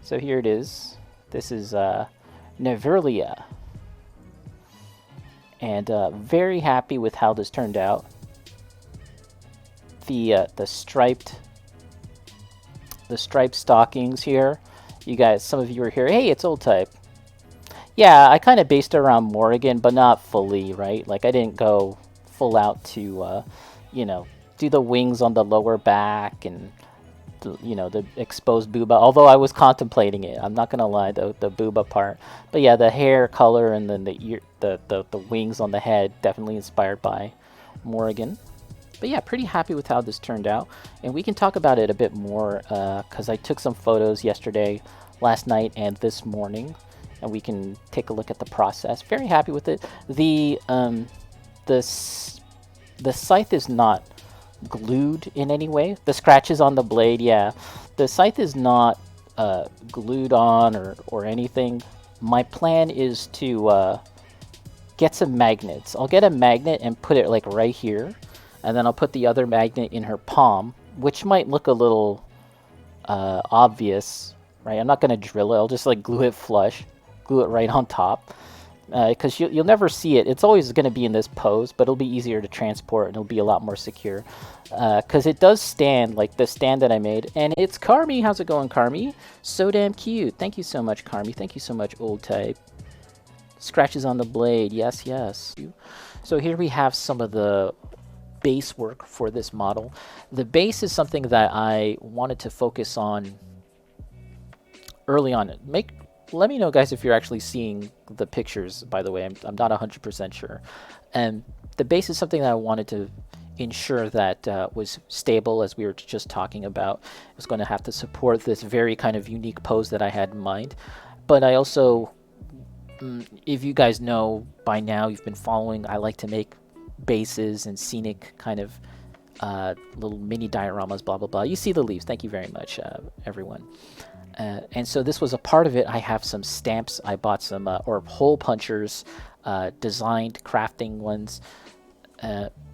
So here it is. This is Neverlia. And very happy with how this turned out. The striped stockings here. You guys, some of you are here. Hey, it's old type. Yeah, I kind of based it around Morrigan, but not fully, right? Like I didn't go full out to, you know, do the wings on the lower back and the exposed booba. Although I was contemplating it, I'm not gonna lie, the booba part. But yeah, the hair color and then the ear, the wings on the head, definitely inspired by Morrigan. But yeah, pretty happy with how this turned out, and we can talk about it a bit more because I took some photos yesterday, last night, and this morning, and we can take a look at the process. Very happy with it. The scythe is not glued in any way. The scratches on the blade, yeah. The scythe is not glued on or anything. My plan is to get some magnets. I'll get a magnet and put it like right here, and then I'll put the other magnet in her palm, which might look a little obvious, right? I'm not going to drill it. I'll just like glue it flush, glue it right on top. Because you'll never see it. It's always going to be in this pose, but it'll be easier to transport and it'll be a lot more secure. Because it does stand, like the stand that I made. And it's Carmi. How's it going, Carmi? So damn cute. Thank you so much, Carmi. Thank you so much, old type. Scratches on the blade. Yes, yes. So here we have some of the base work for this model. The base is something that I wanted to focus on early on. Let me know, guys, if you're actually seeing the pictures, by the way. I'm not 100% sure. And the base is something that I wanted to ensure that was stable, as we were just talking about. It was going to have to support this very kind of unique pose that I had in mind. But I also, if you guys know by now, you've been following, I like to make bases and scenic kind of little mini dioramas, blah, blah, blah. You see the leaves. Thank you very much, everyone. And so this was a part of it. I have some stamps. I bought some, or hole punchers, designed crafting ones.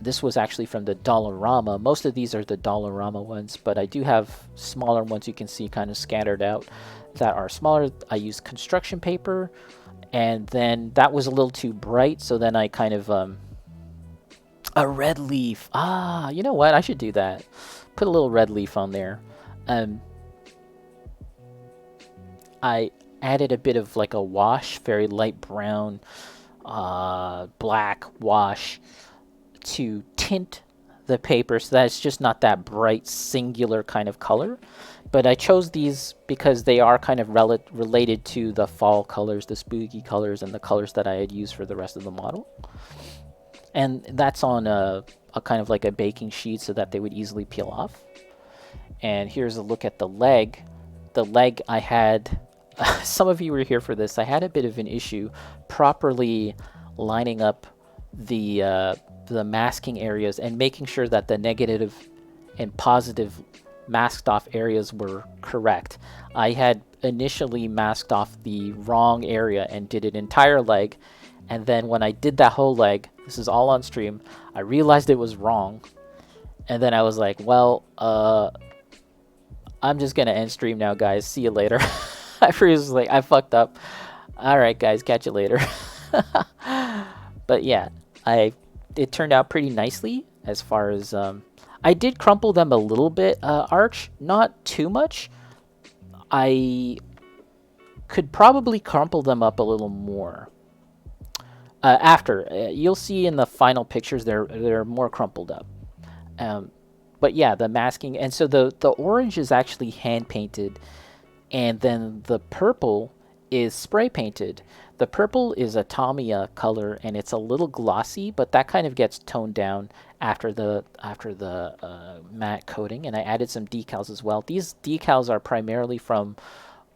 This was actually from the Dollarama. Most of these are the Dollarama ones, but I do have smaller ones you can see kind of scattered out that are smaller. I used construction paper, and then that was a little too bright, so then I kind of, a red leaf. Ah, you know what? I should do that. Put a little red leaf on there. I added a bit of like a wash, very light brown, black wash to tint the paper so that it's just not that bright, singular kind of color. But I chose these because they are kind of related to the fall colors, the spooky colors, and the colors that I had used for the rest of the model. And that's on a kind of like a baking sheet so that they would easily peel off. And here's a look at the leg. The leg I had... some of you were here for this. I had a bit of an issue properly lining up the masking areas and making sure that the negative and positive masked off areas were correct. I had initially masked off the wrong area and did an entire leg, and then when I did that whole leg, this is all on stream, I realized it was wrong, and then I was like, well, I'm just gonna end stream now, guys. See you later. I was like, I fucked up. Alright, guys, catch you later. But yeah, it turned out pretty nicely as far as... I did crumple them a little bit, Arch. Not too much. I could probably crumple them up a little more. After. You'll see in the final pictures they're more crumpled up. But yeah, the masking... And so the orange is actually hand-painted, and then the purple is spray painted. The purple is a Tamiya color, and it's a little glossy, but that kind of gets toned down after the matte coating. And I added some decals as well. These decals are primarily from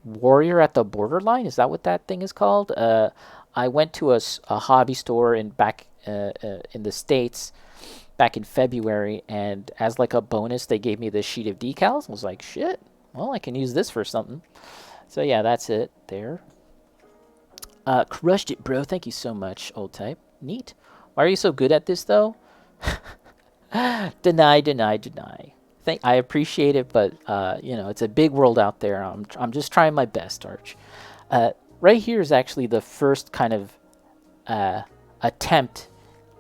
Warrior at the Borderline. Is that what that thing is called? I went to a hobby store in the States back in February, and as like a bonus, they gave me this sheet of decals. I was like, shit. Well, I can use this for something. So yeah, that's it there. Crushed it, bro. Thank you so much, old type. Neat. Why are you so good at this, though? Deny, deny, deny. I appreciate it, but you know, it's a big world out there. I'm just trying my best, Arch. Right here is actually the first kind of attempt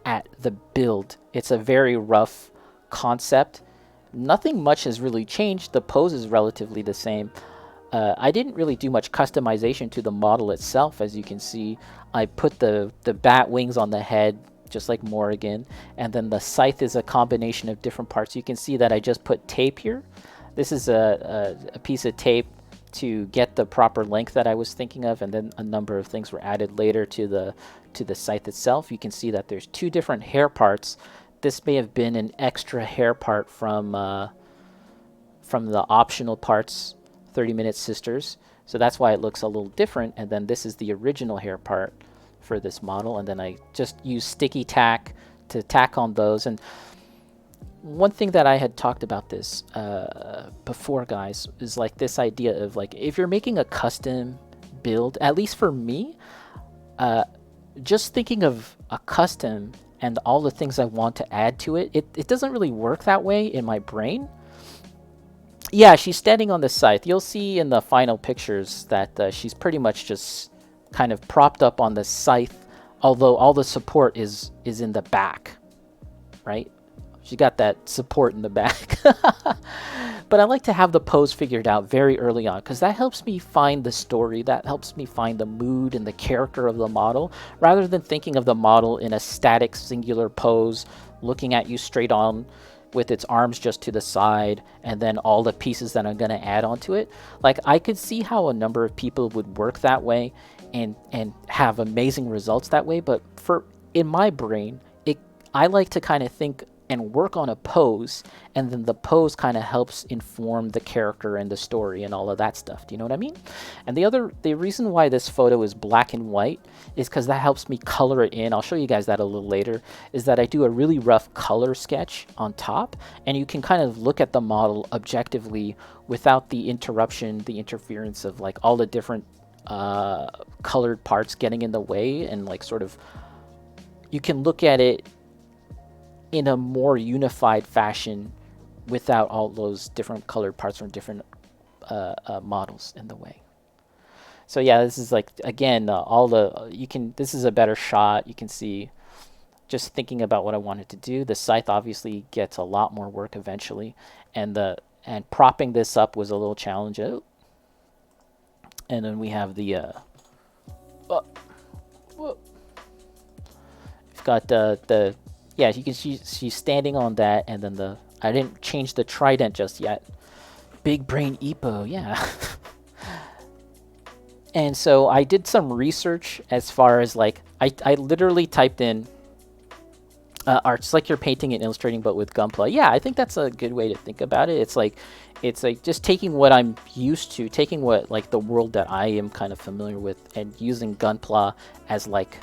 at the build. It's a very rough concept. Nothing much has really changed. The pose is relatively the same. I didn't really do much customization to the model itself. As you can see, I put the bat wings on the head, just like Morrigan, and then the scythe is a combination of different parts. You can see that I just put tape here. This is a piece of tape to get the proper length that I was thinking of, and then a number of things were added later to the scythe itself. You can see that there's two different hair parts. This may have been an extra hair part from the optional parts, 30-Minute Sisters. So that's why it looks a little different. And then this is the original hair part for this model. And then I just use sticky tack to tack on those. And one thing that I had talked about this before, guys, is like this idea of like, if you're making a custom build, at least for me, just thinking of a custom and all the things I want to add to it, it doesn't really work that way in my brain. Yeah, she's standing on the scythe. You'll see in the final pictures that she's pretty much just kind of propped up on the scythe, although all the support is in the back, right? She got that support in the back. But I like to have the pose figured out very early on, because that helps me find the story, that helps me find the mood and the character of the model, rather than thinking of the model in a static singular pose, looking at you straight on with its arms just to the side, and then all the pieces that I'm going to add onto it. Like, I could see how a number of people would work that way and have amazing results that way, but in my brain, I like to kind of think and work on a pose, and then the pose kind of helps inform the character and the story and all of that stuff. Do you know what I mean? And the reason why this photo is black and white is because that helps me color it in. I'll show you guys that a little later, is that I do a really rough color sketch on top, and you can kind of look at the model objectively without the interruption, the interference of like all the different colored parts getting in the way, and like sort of, you can look at it in a more unified fashion without all those different colored parts from different models in the way. So yeah, this is like, again, this is a better shot. You can see, just thinking about what I wanted to do, the scythe obviously gets a lot more work eventually, and propping this up was a little challenge. Oh. And then we have the we've got yeah, you can see she's standing on that, and then I didn't change the trident just yet. Big brain Epo, yeah. And so I did some research as far as like, I literally typed in arts like you're painting and illustrating, but with Gunpla. Yeah, I think that's a good way to think about it. It's like just taking what I'm used to, taking what like the world that I am kind of familiar with, and using Gunpla as like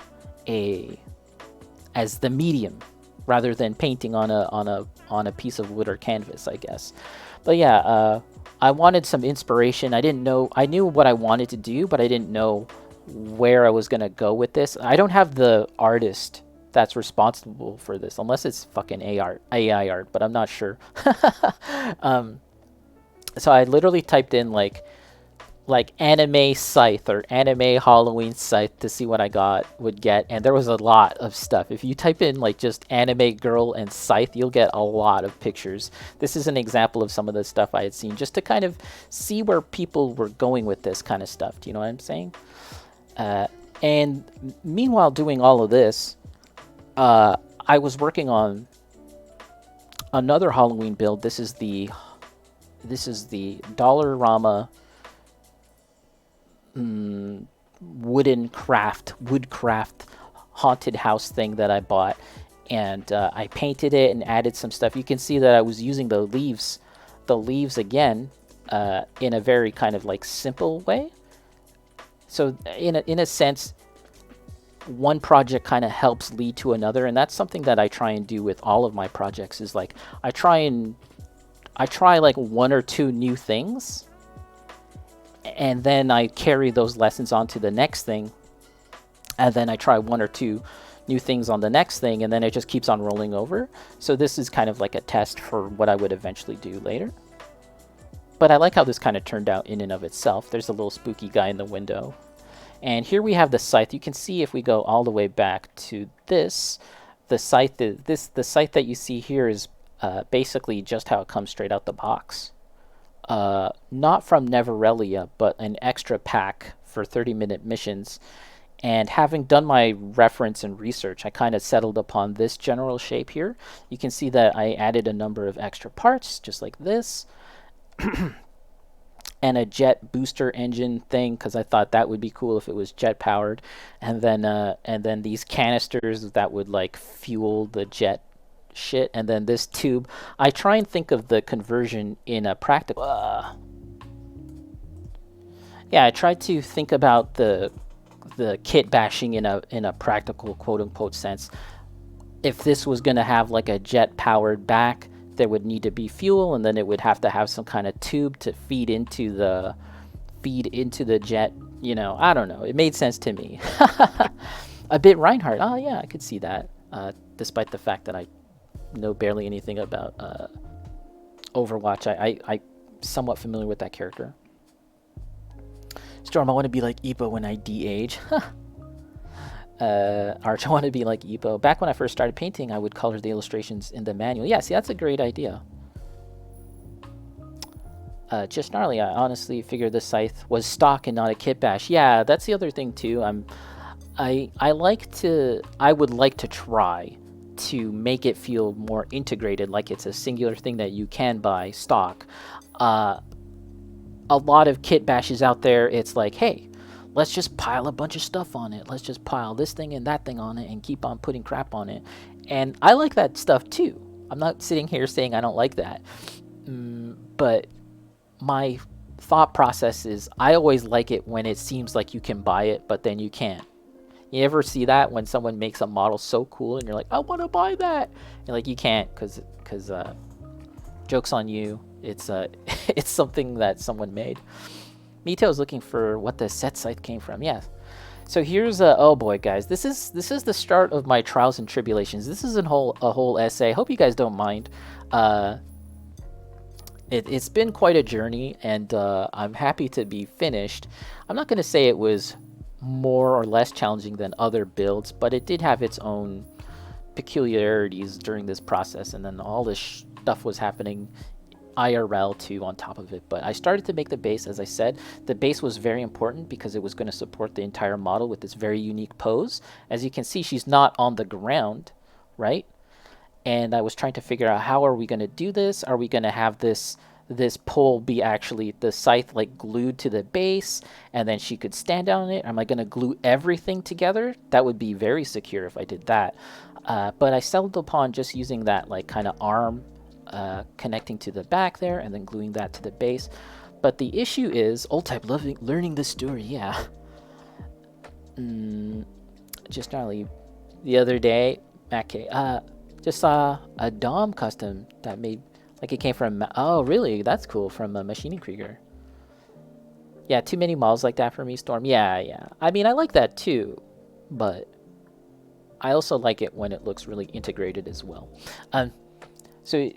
as the medium, rather than painting on a piece of wood or canvas, I guess. But yeah, I wanted some inspiration. I knew what I wanted to do, but I didn't know where I was gonna go with this. I don't have the artist that's responsible for this, unless it's fucking AI art, but I'm not sure. So I literally typed in like anime scythe or anime Halloween scythe to see what I would get, and there was a lot of stuff. If you type in like just anime girl and scythe, you'll get a lot of pictures. This is an example of some of the stuff I had seen, just to kind of see where people were going with this kind of stuff. Do you know what I'm saying? And meanwhile doing all of this, I was working on another Halloween build. This is the Dollarama woodcraft haunted house thing that I bought, and I painted it and added some stuff. You can see that I was using the leaves again in a very kind of like simple way. So in a sense, one project kind of helps lead to another, and that's something that I try and do with all of my projects, is like I try like one or two new things, and then I carry those lessons on to the next thing, and then I try one or two new things on the next thing, and then it just keeps on rolling over. So this is kind of like a test for what I would eventually do later. But I like how this kind of turned out in and of itself. There's a little spooky guy in the window. And here we have the scythe. You can see if we go all the way back to this, the scythe that you see here is basically just how it comes straight out the box. Not from Neverlia, but an extra pack for 30-minute missions. And having done my reference and research, I kind of settled upon this general shape here. You can see that I added a number of extra parts, just like this. And a jet booster engine thing, because I thought that would be cool if it was jet powered, and then these canisters that would like fuel the jet shit, and then this tube. I try and think of the conversion in a practical. Yeah, I tried to think about the kit bashing in a practical quote unquote sense. If this was going to have like a jet powered back, there would need to be fuel, and then it would have to have some kind of tube to feed into the jet. You know, I don't know. It made sense to me. A bit Reinhardt. Oh yeah, I could see that. Despite the fact that I know barely anything about Overwatch, I somewhat familiar with that character. Storm, I want to be like Epo when I de-age. Arch, I want to be like Epo. Back when I first started painting, I would color the illustrations in the manual. Yeah, see, that's a great idea. Just gnarly. I honestly figured the scythe was stock and not a kit bash. Yeah, that's the other thing too. I would like to try to make it feel more integrated, like it's a singular thing that you can buy stock. A lot of kit bashes out there, it's like, hey, let's just pile a bunch of stuff on it. Let's just pile this thing and that thing on it and keep on putting crap on it. And I like that stuff too. I'm not sitting here saying I don't like that. But my thought process is I always like it when it seems like you can buy it, but then you can't. You ever see that when someone makes a model so cool and you're like, I want to buy that? You're like, you can't because joke's on you. It's it's something that someone made. Mito is looking for what the set scythe came from. Yeah. So here's oh boy, guys, this is the start of my trials and tribulations. This is a whole essay. Hope you guys don't mind. It's been quite a journey, and I'm happy to be finished. I'm not going to say it was more or less challenging than other builds, but it did have its own peculiarities during this process, and then all this stuff was happening IRL too on top of it. But I started to make the base. As I said, the base was very important because it was going to support the entire model with this very unique pose. As you can see, she's not on the ground, right? And I was trying to figure out, how are we going to do this? Are we going to have this pole be actually the scythe like glued to the base, and then she could stand on it? Am I going to glue everything together? That would be very secure if I did that. But I settled upon just using that like kind of arm connecting to the back there, and then gluing that to the base. But the issue is, old type learning the story, yeah. Just gnarly. The other day, okay, just saw a Dom custom that made, like it came from, oh really, that's cool, from Machining Krieger. Yeah, too many models like that for me, Storm. Yeah. I mean, I like that too, but I also like it when it looks really integrated as well. So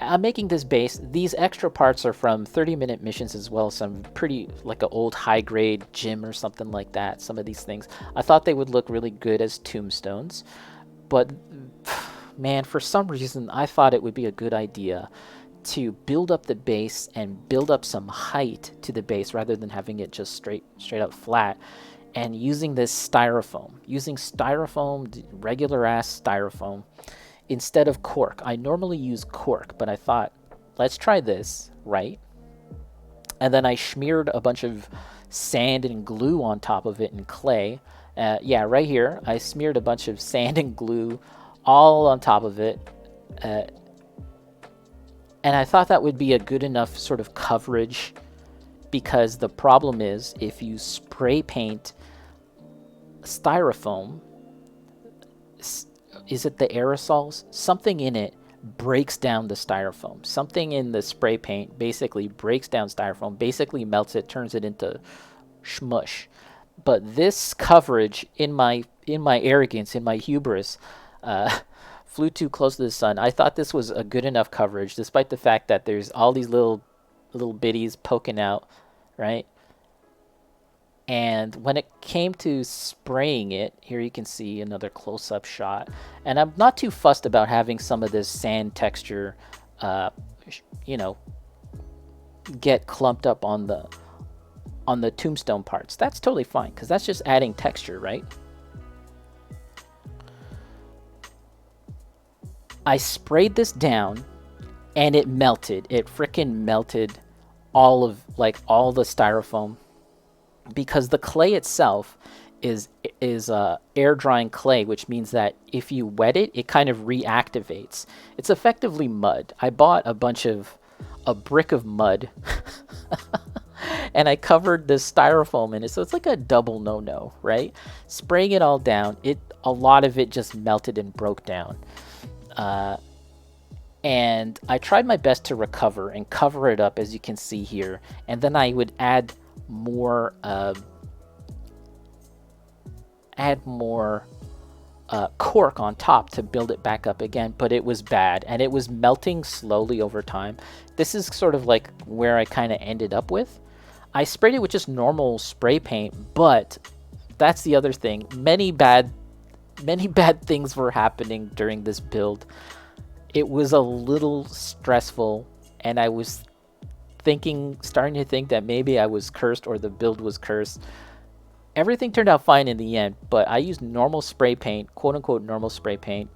I'm making this base. These extra parts are from 30-minute missions as well. Some pretty, like an old high-grade gym or something like that. Some of these things. I thought they would look really good as tombstones. But, man, for some reason, I thought it would be a good idea to build up the base and build up some height to the base rather than having it just straight up flat. And using this styrofoam. Using styrofoam, regular-ass styrofoam, instead of cork. I normally use cork, but I thought, let's try this, right? And then I smeared a bunch of sand and glue on top of it and clay. Yeah, right here, I smeared a bunch of sand and glue all on top of it. And I thought that would be a good enough sort of coverage, because the problem is, if you spray paint styrofoam, is it the aerosols? Something in it breaks down the styrofoam. Something in the spray paint basically breaks down styrofoam, basically melts it, turns it into smush. But this coverage in my in my arrogance, in my hubris, uh, flew too close to the sun. I thought this was a good enough coverage, despite the fact that there's all these little bitties poking out, right? And when it came to spraying it, here you can see another close-up shot. And I'm not too fussed about having some of this sand texture, uh, you know, get clumped up on the tombstone parts. That's totally fine because that's just adding texture, right? I sprayed this down and it melted. It freaking melted all the styrofoam, because the clay itself is air drying clay, which means that if you wet it, it kind of reactivates. It's effectively mud. I bought a brick of mud and I covered this styrofoam in it, so it's like a double no-no, right? Spraying it all down, a lot of it just melted and broke down. And I tried my best to recover and cover it up, as you can see here, and then I would add more cork on top to build it back up again, but it was bad and it was melting slowly over time. This is sort of like where I kind of ended up with. I sprayed it with just normal spray paint, but that's the other thing. Many bad things were happening during this build. It was a little stressful, and I was starting to think that maybe I was cursed or the build was cursed. Everything turned out fine in the end, but I used normal spray paint, quote unquote normal spray paint.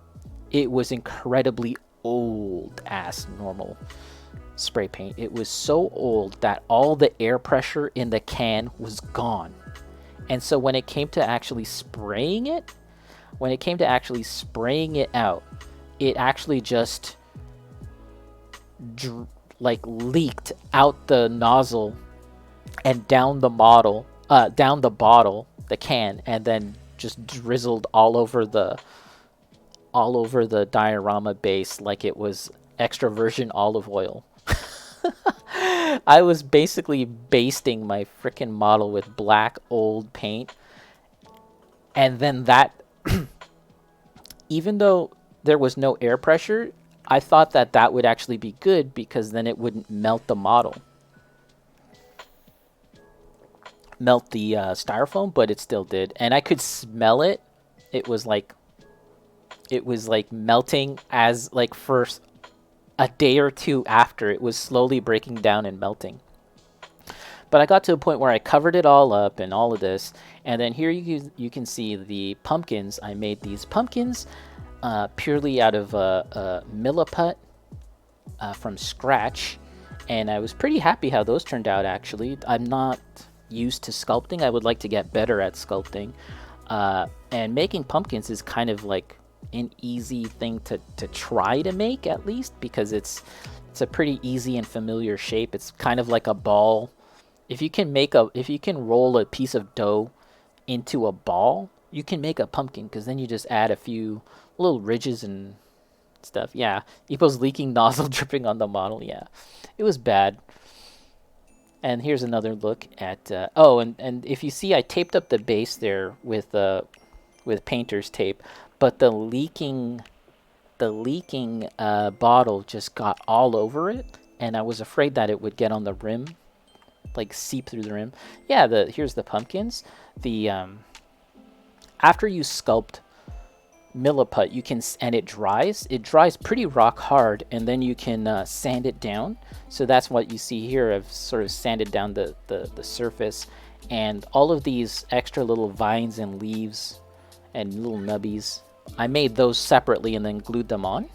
It was incredibly old ass normal spray paint. It was so old that all the air pressure in the can was gone. And so when it came to actually spraying it out, it actually just leaked out the nozzle and down the bottle, the can, and then just drizzled all over the diorama base like it was extra virgin olive oil. I was basically basting my freaking model with black old paint, and then that even though there was no air pressure, I thought that would actually be good because then it wouldn't melt the model. Melt the styrofoam, but it still did. And I could smell it. It was like melting as first a day or two after. It was slowly breaking down and melting. But I got to a point where I covered it all up and all of this. And then here you can see the pumpkins. I made these pumpkins purely out of milliput from scratch. And I was pretty happy how those turned out, actually. I'm not used to sculpting. I would like to get better at sculpting. And making pumpkins is kind of like an easy thing to try to make, at least, because it's a pretty easy and familiar shape. It's kind of like a ball. If you can roll a piece of dough into a ball, you can make a pumpkin, because then you just add a few little ridges and stuff. Yeah, Epo's leaking nozzle dripping on the model. Yeah, it was bad. And here's another look at and if you see, I taped up the base there with painter's tape, but the leaking bottle just got all over it, and I was afraid that it would get on the rim, like seep through the rim. Yeah, here's the pumpkins. The after you sculpt milliput, it dries pretty rock hard, and then you can sand it down. So that's what you see here. I've sort of sanded down the surface, and all of these extra little vines and leaves and little nubbies, I made those separately and then glued them on.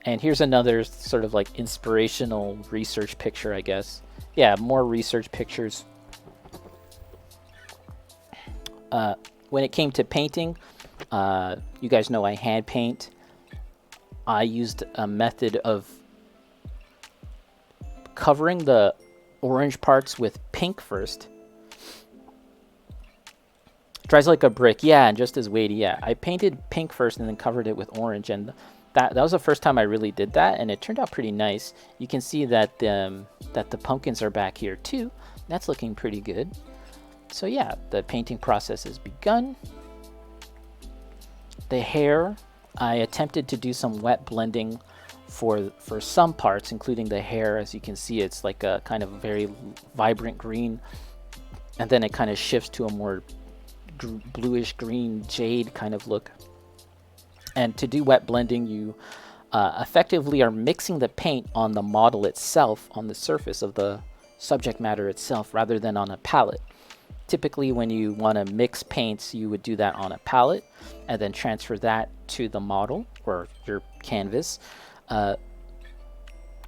And here's another sort of like inspirational research picture, I guess. Yeah, more research pictures. When it came to painting, you guys know I hand paint. I used a method of covering the orange parts with pink first. Dries like a brick, yeah, and just as weighty, yeah. I painted pink first and then covered it with orange, and that was the first time I really did that, and it turned out pretty nice. You can see that the pumpkins are back here too. That's looking pretty good. So yeah, the painting process has begun. The hair, I attempted to do some wet blending for some parts, including the hair. As you can see, it's like a kind of very vibrant green, and then it kind of shifts to a more bluish green jade kind of look. And to do wet blending, you effectively are mixing the paint on the model itself, on the surface of the subject matter itself, rather than on a palette. Typically, when you want to mix paints, you would do that on a palette and then transfer that to the model or your canvas.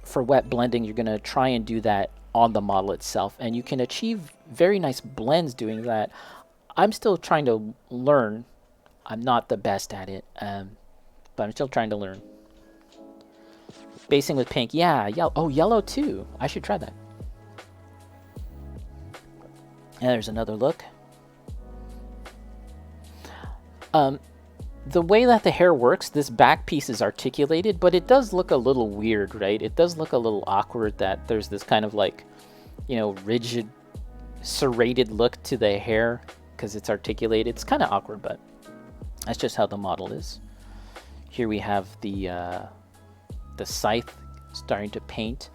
For wet blending, you're going to try and do that on the model itself, and you can achieve very nice blends doing that. I'm still trying to learn. I'm not the best at it, but I'm still trying to learn. Basing with pink, yeah, yellow. Oh, yellow too. I should try that. And there's another look. The way that the hair works, this back piece is articulated, but it does look a little weird, right? It does look a little awkward that there's this kind of like, you know, rigid, serrated look to the hair because it's articulated. It's kind of awkward, but that's just how the model is. Here we have the scythe starting to paint.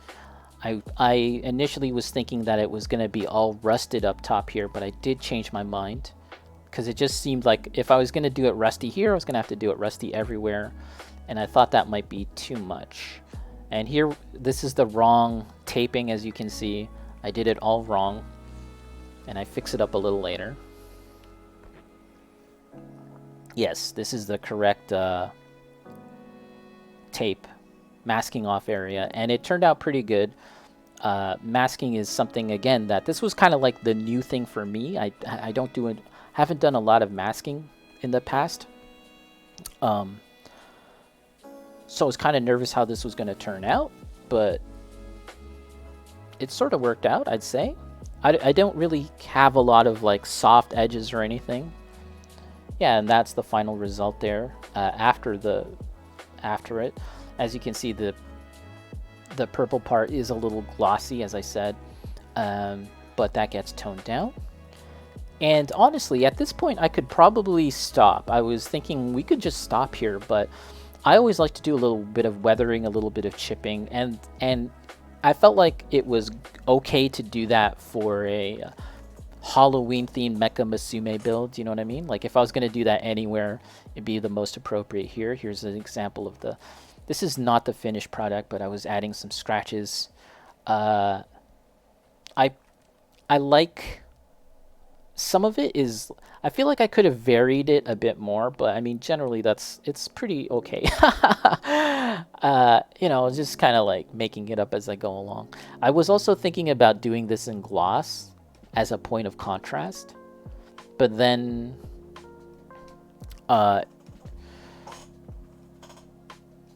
I initially was thinking that it was going to be all rusted up top here, but I did change my mind because it just seemed like if I was going to do it rusty here, I was going to have to do it rusty everywhere, and I thought that might be too much. And here, this is the wrong taping, as you can see. I did it all wrong, and I fix it up a little later. Yes, this is the correct tape masking off area, and it turned out pretty good. Masking is something, again, that this was kind of like the new thing for me. I don't do it, haven't done a lot of masking in the past, so I was kind of nervous how this was going to turn out, but it sort of worked out, I'd say. I don't really have a lot of like soft edges or anything. Yeah, and that's the final result there. After it, as you can see, the purple part is a little glossy, as I said, but that gets toned down. And honestly, at this point, I could probably stop. I was thinking we could just stop here, but I always like to do a little bit of weathering, a little bit of chipping, and I felt like it was okay to do that for a Halloween-themed Mecha Musume build, you know what I mean? Like, if I was going to do that anywhere, it'd be the most appropriate here. Here's an example of the... This is not the finished product, but I was adding some scratches. I like... Some of it is... I feel like I could have varied it a bit more, but I mean, generally, it's pretty okay. You know, just kind of like making it up as I go along. I was also thinking about doing this in gloss as a point of contrast, but then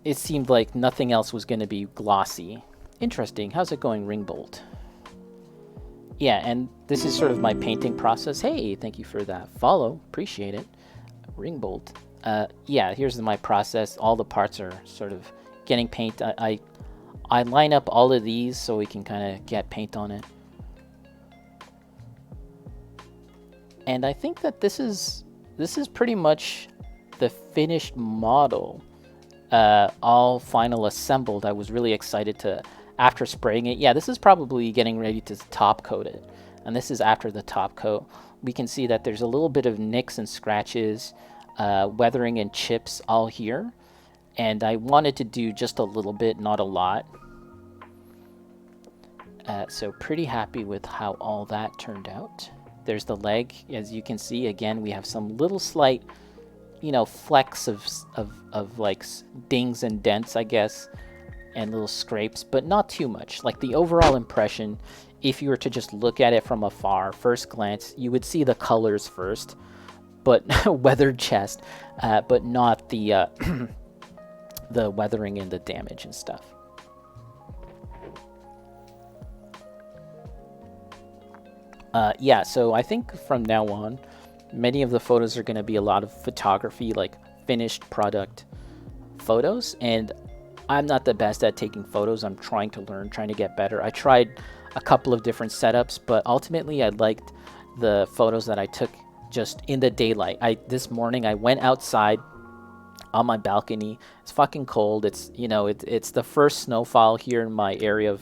it seemed like nothing else was going to be glossy. Interesting. How's it going, Ringbolt? Yeah, and this is sort of my painting process. Hey, thank you for that follow. Appreciate it. Ringbolt. Yeah, here's my process. All the parts are sort of getting paint. I line up all of these so we can kind of get paint on it. And I think that this is pretty much the finished model, all final assembled. I was really excited to, after spraying it, yeah, this is probably getting ready to top coat it. And this is after the top coat. We can see that there's a little bit of nicks and scratches, weathering and chips all here. And I wanted to do just a little bit, not a lot. So pretty happy with how all that turned out. There's the leg. As you can see, again, we have some little slight, you know, flecks of like dings and dents, I guess, and little scrapes, but not too much. Like the overall impression, if you were to just look at it from afar, first glance, you would see the colors first, but weathered chest, but not the the weathering and the damage and stuff. Yeah, so I think from now on, many of the photos are going to be a lot of photography, like finished product photos, and I'm not the best at taking photos. I'm trying to learn, trying to get better. I tried a couple of different setups, but ultimately I liked the photos that I took just in the daylight. This morning I went outside on my balcony. It's fucking cold. It's the first snowfall here in my area of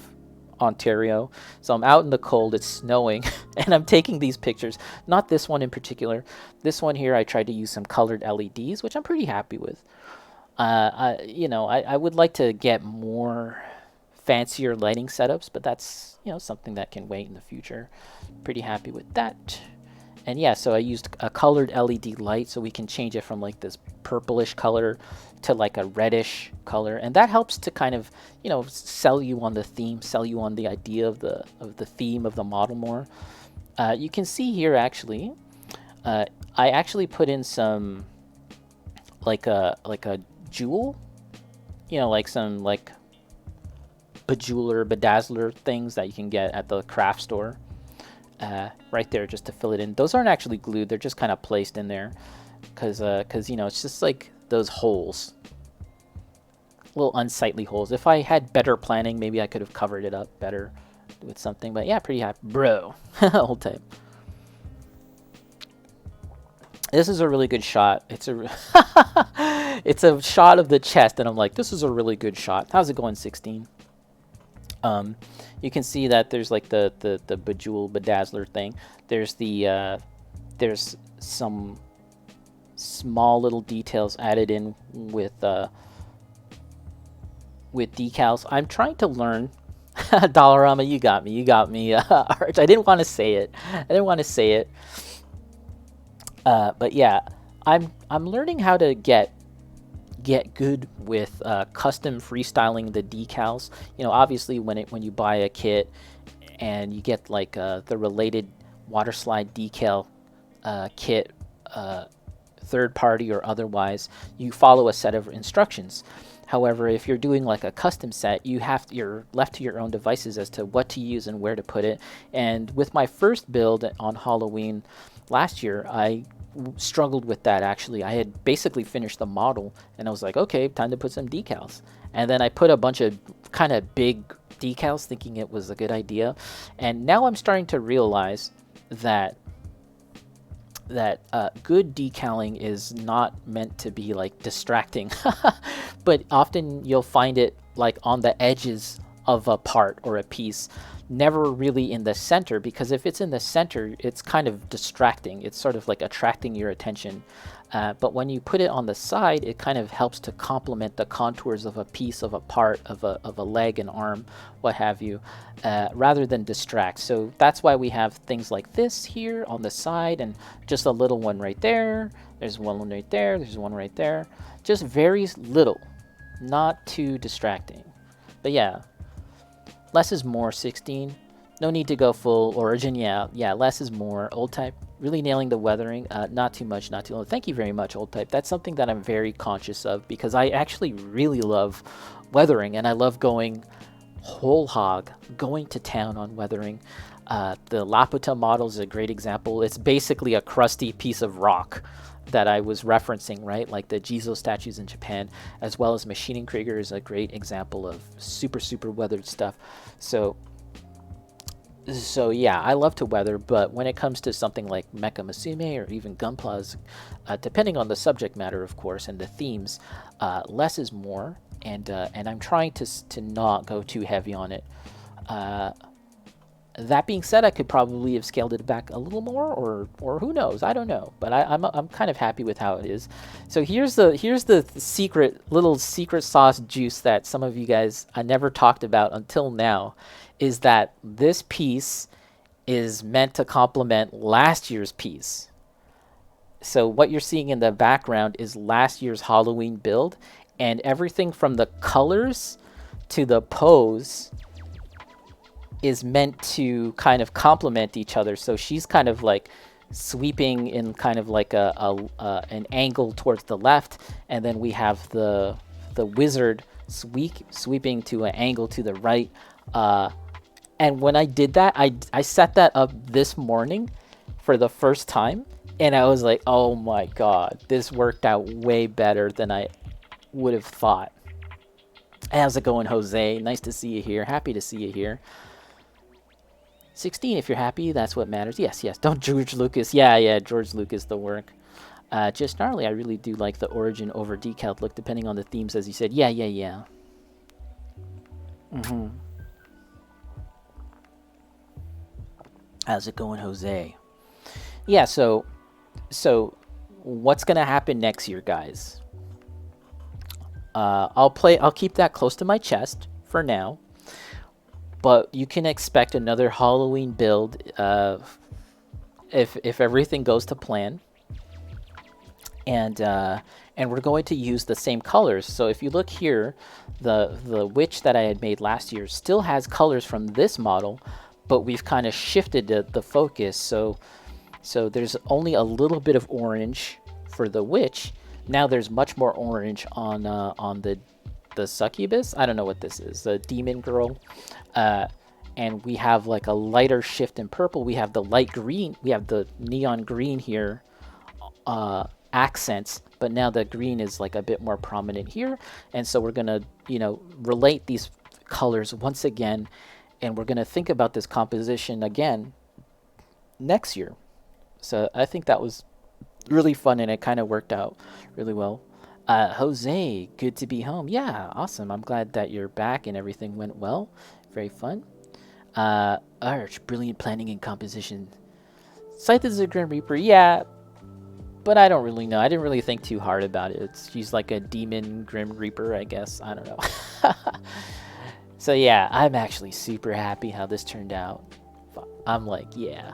Ontario. So I'm out in the cold, it's snowing, and I'm taking these pictures. Not this one in particular. This one here, I tried to use some colored LEDs, which I'm pretty happy with. I would like to get more fancier lighting setups, but that's, something that can wait in the future. Pretty happy with that. And yeah, so I used a colored LED light so we can change it from like this purplish color to like a reddish color, and that helps to kind of, sell you on the theme, sell you on the idea of the theme of the model more. You can see here actually, I actually put in some like a jewel, like some like bejeweler, bedazzler things that you can get at the craft store. Right there, just to fill it in. Those aren't actually glued, they're just kind of placed in there because it's just like those holes, little unsightly holes. If I had better planning, maybe I could have covered it up better with something, but yeah, pretty happy, bro. Old type. This is a really good shot. It's a shot of the chest, and I'm like, this is a really good shot. How's it going, 16? You can see that there's like the bejewel bedazzler thing. There's some small little details added in with decals. I'm trying to learn. Dollarama, you got me. Arch. I didn't want to say it. But yeah, I'm learning how to get good with custom freestyling the decals. Obviously when you buy a kit and you get like the related water slide decal kit, third party or otherwise, you follow a set of instructions. However, if you're doing like a custom set, you're left to your own devices as to what to use and where to put it. And with my first build on Halloween last year, I struggled with that. Actually, I had basically finished the model and I was like, okay, time to put some decals, and then I put a bunch of kind of big decals thinking it was a good idea, and now I'm starting to realize that good decaling is not meant to be like distracting, but often you'll find it like on the edges of a part or a piece, never really in the center, because if it's in the center, it's kind of distracting. It's sort of like attracting your attention. But when you put it on the side, it kind of helps to complement the contours of a piece, of a part, of a leg, an arm, what have you, rather than distract. So that's why we have things like this here on the side, and just a little one right there. There's one right there. There's one right there. Just very little, not too distracting. But yeah, less is more, 16. No need to go full origin. Yeah, less is more. Old type, really nailing the weathering. Not too much, not too low. Thank you very much, old type. That's something that I'm very conscious of because I actually really love weathering, and I love going whole hog, going to town on weathering. The Laputa model is a great example. It's basically a crusty piece of rock that I was referencing, right? Like the Jizo statues in Japan, as well as Machining Krieger is a great example of super, super weathered stuff. So yeah, I love to weather, but when it comes to something like Mecha Musume or even Gunplas, depending on the subject matter, of course, and the themes, less is more, and I'm trying to not go too heavy on it. That being said, I could probably have scaled it back a little more, or who knows? I don't know, but I'm kind of happy with how it is. So here's the little secret sauce juice that some of you guys I never talked about until now, is that this piece is meant to complement last year's piece. So what you're seeing in the background is last year's Halloween build, and everything from the colors to the pose is meant to kind of complement each other. So she's kind of like sweeping in kind of like an angle towards the left, and then we have the wizard sweeping to an angle to the right. And when I did that, I set that up this morning for the first time, and I was like, oh my god, this worked out way better than I would have thought. How's it going, Jose? Nice to see you here. Happy to see you here. 16 if you're happy, that's what matters. Yes, yes, don't George Lucas. Yeah, yeah, George Lucas the work. Just gnarly, I really do like the origin over decaled look, depending on the themes, as you said. Yeah, yeah, yeah. Mm-hmm. How's it going, Jose? Yeah, so what's gonna happen next year, guys? I'll keep that close to my chest for now, but you can expect another Halloween build if everything goes to plan. And we're going to use the same colors. So if you look here, the witch that I had made last year still has colors from this model, but we've kind of shifted the focus. So there's only a little bit of orange for the witch. Now there's much more orange on the succubus. I don't know what this is, the demon girl. And we have like a lighter shift in purple. We have the light green. We have the neon green here. Accents, but now the green is like a bit more prominent here, and so we're gonna relate these colors once again, and we're gonna think about this composition again next year. So I think that was really fun, and it kind of worked out really well. Jose, good to be home. Yeah, awesome. I'm glad that you're back and everything went well. Very fun. Arch, brilliant planning and composition. Scythe is a Grim Reaper. Yeah, but I don't really know. I didn't really think too hard about it. She's like a demon Grim Reaper, I guess. I don't know. So yeah, I'm actually super happy how this turned out. I'm like, yeah.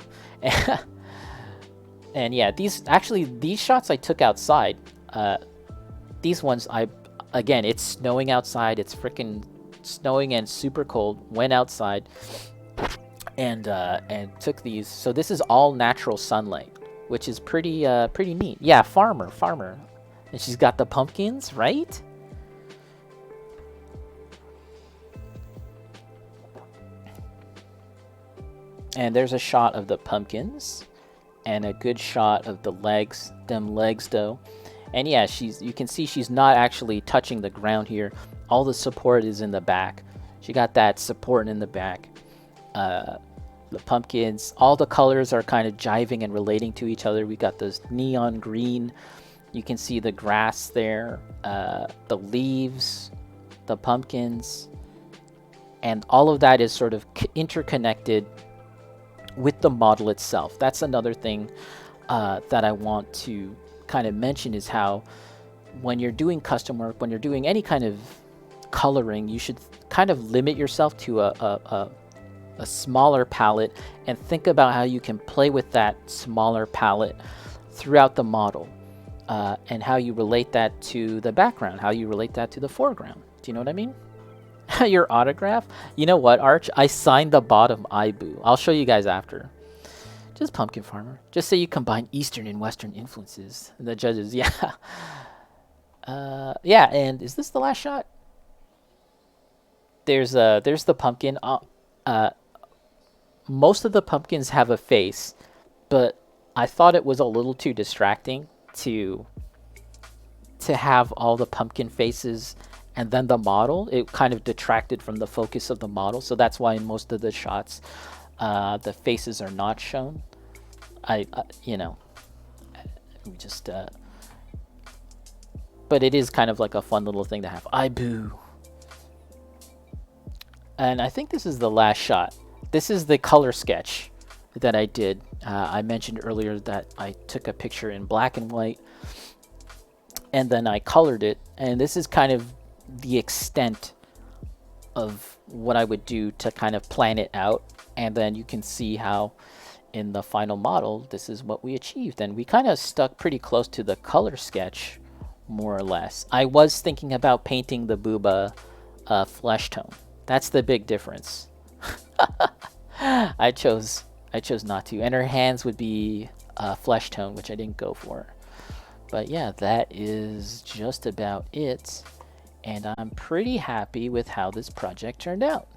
And yeah, these shots I took outside. These ones again, it's snowing outside. It's freaking snowing and super cold. Went outside and took these. So this is all natural sunlight, which is pretty neat. Yeah, farmer. And she's got the pumpkins, right? And there's a shot of the pumpkins and a good shot of the legs, them legs though. And yeah, you can see she's not actually touching the ground here. All the support is in the back. She got that support in the back. The pumpkins, all the colors are kind of jiving and relating to each other. We got this neon green. You can see the grass there, the leaves, the pumpkins, and all of that is sort of interconnected with the model itself. That's another thing that I want to kind of mention, is how when you're doing custom work, when you're doing any kind of coloring, you should kind of limit yourself to a smaller palette and think about how you can play with that smaller palette throughout the model, and how you relate that to the background, how you relate that to the foreground. Do you know what I mean? Your autograph? You know what, Arch? I signed the bottom Ibu. I'll show you guys after. Just pumpkin farmer. Just say you combine Eastern and Western influences. And the judges, yeah. Yeah, and is this the last shot? There's the pumpkin. Most of the pumpkins have a face, but I thought it was a little too distracting to have all the pumpkin faces and then the model. It kind of detracted from the focus of the model, so that's why in most of the shots the faces are not shown. But it is kind of like a fun little thing to have. I boo. And I think this is the last shot. This is the color sketch that I did. I mentioned earlier that I took a picture in black and white, and then I colored it. And this is kind of the extent of what I would do to kind of plan it out. And then you can see how in the final model, this is what we achieved. And we kind of stuck pretty close to the color sketch, more or less. I was thinking about painting the booba flesh tone. That's the big difference. I chose not to. And her hands would be flesh tone, which I didn't go for. But yeah, that is just about it. And I'm pretty happy with how this project turned out.